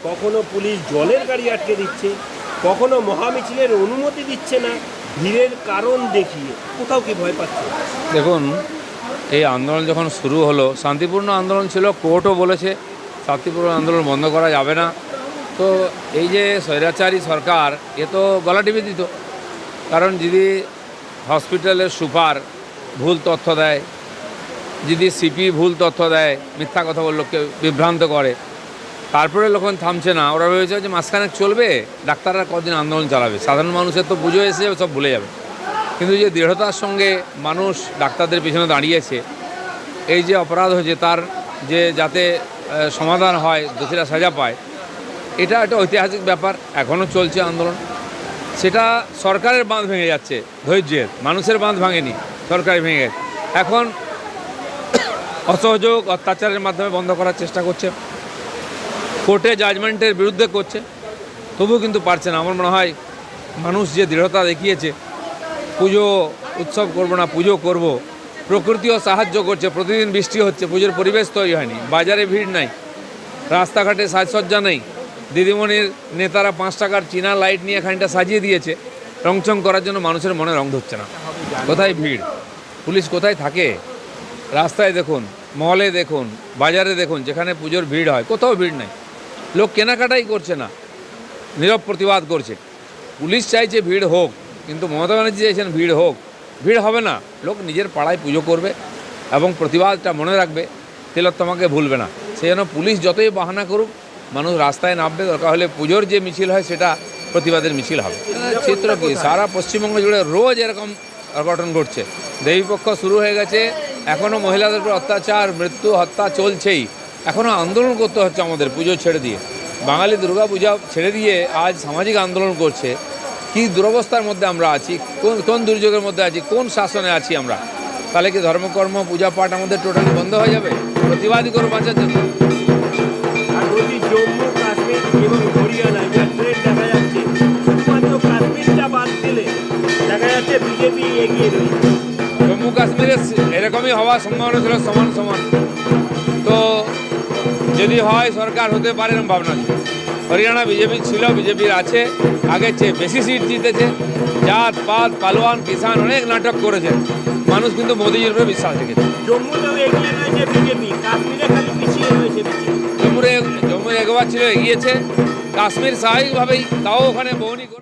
কখনো পুলিশ জলের গাড়ি আটকে দিচ্ছে, কখনো মহামিছিলের অনুমতি দিচ্ছে না ভিড়ের কারণ দেখিয়ে। কোথাও কি ভয় পাচ্ছে? দেখুন, এই আন্দোলন যখন শুরু হলো শান্তিপূর্ণ আন্দোলন ছিল, কোর্টও বলেছে শান্তিপূর্ণ আন্দোলন বন্ধ করা যাবে না। তো এই যে স্বৈরাচারী সরকার, এ তো গলা টিপে দিত। কারণ যদি হসপিটালের সুপার ভুল তথ্য দেয়, যদি সিপি ভুল তথ্য দেয়, মিথ্যা কথা বলে লোককে বিভ্রান্ত করে, তারপরে লোক থামছে না। ওরা ভেবেছে যে মাসখানেক চলবে, ডাক্তাররা কদিন আন্দোলন চালাবে, সাধারণ মানুষের তো পুজো এসে যাবে, সব ভুলে যাবে। কিন্তু যে দৃঢ়তার সঙ্গে মানুষ ডাক্তারদের পিছনে দাঁড়িয়েছে, এই যে অপরাধ হয়েছে তার যে যাতে সমাধান হয়, দোষীরা সাজা পায়, এটা একটা ঐতিহাসিক ব্যাপার। এখনও চলছে আন্দোলন। সেটা সরকারের বাঁধ ভেঙে যাচ্ছে, ধৈর্যের। মানুষের বাঁধ ভাঙেনি, সরকারই ভেঙে গেছে। এখন অসহযোগ অত্যাচারের মাধ্যমে বন্ধ করার চেষ্টা করছে, কোর্টে জাজমেন্টের বিরুদ্ধে করছে, তবুও কিন্তু পারছে না। আমার মনে হয় মানুষ যে দৃঢ়তা দেখিয়েছে, পুজো উৎসব করব না, পুজো করব, প্রকৃতিও সাহায্য করছে। প্রতিদিন বৃষ্টি হচ্ছে, পুজোর পরিবেশ তৈরি হয়নি, বাজারে ভিড় নাই, রাস্তাঘাটে সাজসজ্জা নেই। দিদিমণির নেতারা 5 টাকার চীনা লাইট নিয়ে খানিকটা সাজিয়ে দিয়েছে রংচং করার জন্য, মানুষের মনে রং ধরছে না। কোথায় ভিড়? পুলিশ কোথায় থাকে? রাস্তায় দেখুন, মহলে দেখুন, বাজারে দেখুন, যেখানে পুজোর ভিড় হয় কোথাও ভিড় নেই। লোক কেনাকাটাই করছে না, নীরব প্রতিবাদ করছে। পুলিশ চাইছে ভিড় হোক, কিন্তু মমতা ব্যানার্জি চাইছেন ভিড় হোক। ভিড় হবে না, লোক নিজের পাড়ায় পুজো করবে এবং প্রতিবাদটা মনে রাখবে, তিলোত্তমাকে ভুলবে না। সেই জন্য পুলিশ যতই বাহানা করুক, মানুষ রাস্তায় নামবে। দরকার হলে পুজোর যে মিছিল হয় সেটা প্রতিবাদের মিছিল হবে। চিত্র কি, সারা পশ্চিমবঙ্গ জুড়ে রোজ এরকম অঘটন ঘটছে। দেবীপক্ষ শুরু হয়ে গেছে, এখনও মহিলাদের উপর অত্যাচার, মৃত্যু, হত্যা চলছেই। এখনও আন্দোলন করতে হচ্ছে আমাদের পুজো ছেড়ে দিয়ে। বাঙালি দুর্গা পূজা ছেড়ে দিয়ে আজ সামাজিক আন্দোলন করছে। কি দুরবস্থার মধ্যে আমরা আছি, কোন দুর্যোগের মধ্যে আছি, কোন শাসনে আছি আমরা? তাহলে কি ধর্মকর্ম, পূজা পাঠ আমাদের টোটালি বন্ধ হয়ে যাবে? প্রতিবাদী করে বাঁচার জন্য। আর বলছি, জম্মু কাশ্মীর এবং হরিয়ানায় যা ট্রেন্ড দেখা যাচ্ছে, শুধুমাত্র কাশ্মীরটা বাদ দিলে দেখা যাচ্ছে বিজেপি এগিয়ে রয়েছে। জম্মু কাশ্মীরে এরকমই হওয়ার সম্ভাবনা ছিল সমান সমান। তো যদি হয় সরকার হতে পারে এরকম ভাবনা ছিল। হরিয়ানা বিজেপি ছিল, বিজেপির আছে, আগের চেয়ে বেশি সিট জিতেছে। জাত পাত, পালোয়ান, কিষান অনেক নাটক করেছে, মানুষ কিন্তু মোদিজির উপরে বিশ্বাস রেখেছে। জম্মুতেও এগিয়ে রয়েছে বিজেপি, কাশ্মীরে খালি পিছিয়ে রয়েছে বিজেপি। জম্মু একবার ছিল এগিয়েছে, কাশ্মীর স্বাভাবিকভাবেই, তাও ওখানে বহনি করে।